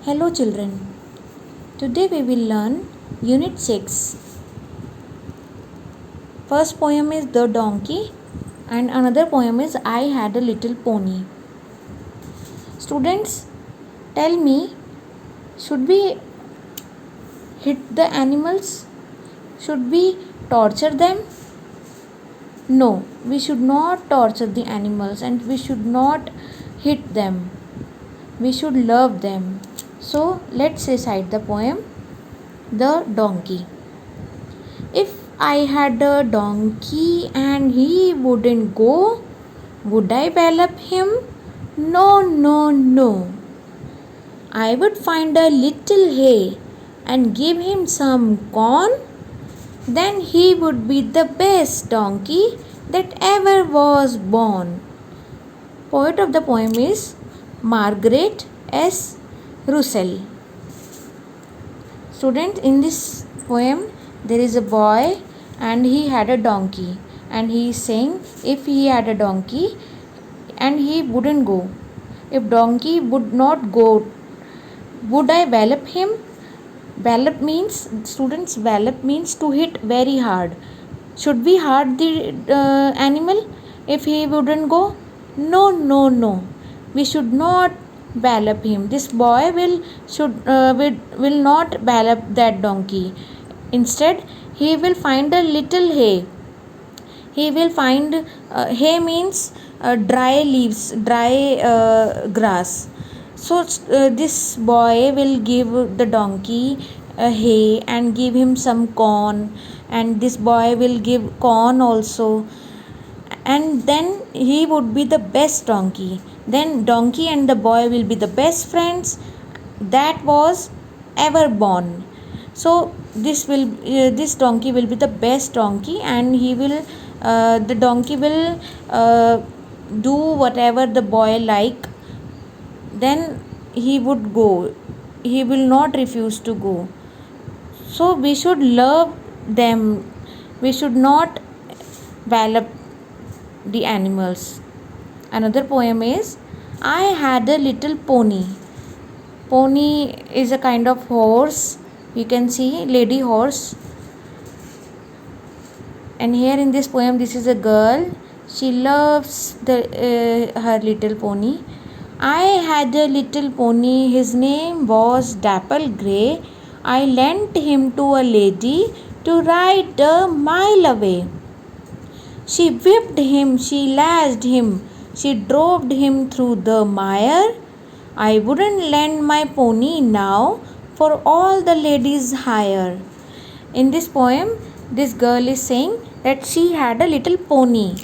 Hello children. Today we will learn Unit 6. First poem is The Donkey and another poem is I Had a Little Pony. Students, tell me, should we hit the animals? Should we torture them? No, we should not torture the animals and we should not hit them. We should love them. So let's recite the poem The Donkey. If I had a donkey and he wouldn't go, would I wallop him? No, no, no. I would find a little hay and give him some corn. Then he would be the best donkey that ever was born. Poet of the poem is Margaret S. Russell. Students, in this poem there is a boy and he had a donkey and he is saying if he had a donkey and he wouldn't go, if donkey would not go, would I wallop him? Wallop means, students, wallop means to hit very hard. Should we hurt the animal if he wouldn't go? No, no, no. We should not wallop him. This boy will not wallop that donkey. Instead, he will find a little hay. He will find hay means dry leaves, dry grass. So this boy will give the donkey hay and give him some corn, and this boy will give corn also, and then he would be the best donkey. Then donkey and the boy will be the best friends that was ever born. So this donkey will be the best donkey, and the donkey will do whatever the boy like. Then he would go. He will not refuse to go. So we should love them. We should not wallop the animals. Another poem is I Had a Little Pony. Pony is a kind of horse. You can see lady horse. And here in this poem, this is a girl. She loves her little pony. I had a little pony. His name was Dapple Grey. I lent him to a lady to ride a mile away. She whipped him, she lashed him, she drove him through the mire. I wouldn't lend my pony now for all the ladies hire. In this poem, this girl is saying that she had a little pony.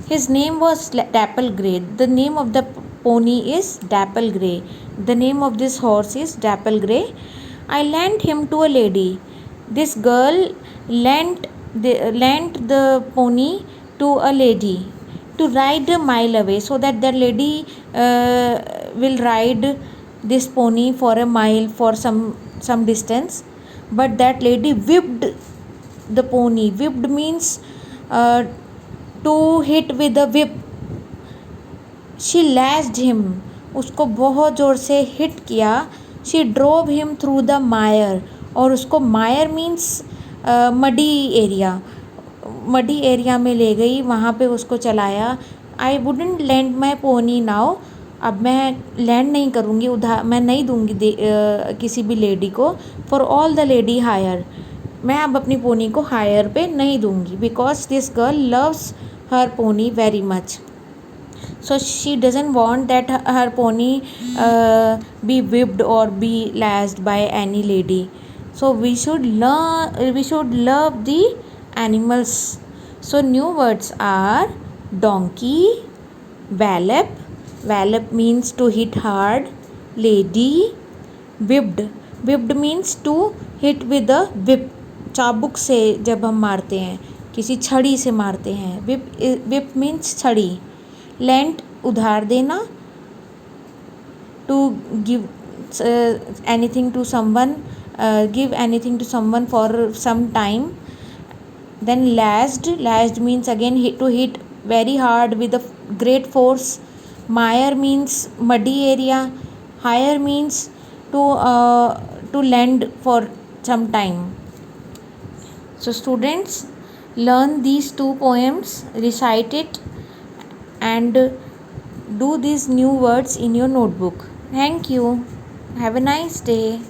His name was Dapple Grey. The name of the pony is Dapple Grey. The name of this horse is Dapple Grey. I lent him to a lady. This girl lent the pony to a lady to ride a mile away, so that the lady will ride this pony for a mile, for some distance. But that lady whipped the pony. Whipped means to hit with a whip. She lashed him. उसको बहुत ज़ोर से hit किया. She drove him through the mire. और उसको mire means muddy area में ले गई, वहाँ पे उसको चलाया. I wouldn't land my pony now. अब मैं लैंड नहीं करूँगी, उधार मैं नहीं दूँगी किसी भी लेडी को. For all the lady hire. मैं अब अपनी पोनी को हायर पे नहीं दूँगी. Because this girl loves her pony very much. So she doesn't want that her pony be whipped or be lashed by any lady. So we should love the animals. So new words are donkey, wallop. Wallop means to hit hard. Lady, whipped. Whipped means to hit with a whip. चाबुक से जब हम मारते हैं, किसी छड़ी से मारते हैं. whip means छड़ी. lent उधार देना. to give anything to someone, give anything to someone for some time. Then lashed means again to hit very hard with a great force. Mire means muddy area. Hire means to lend for some time. So students, learn these two poems, recite it, and do these new words in your notebook. Thank you. Have a nice day.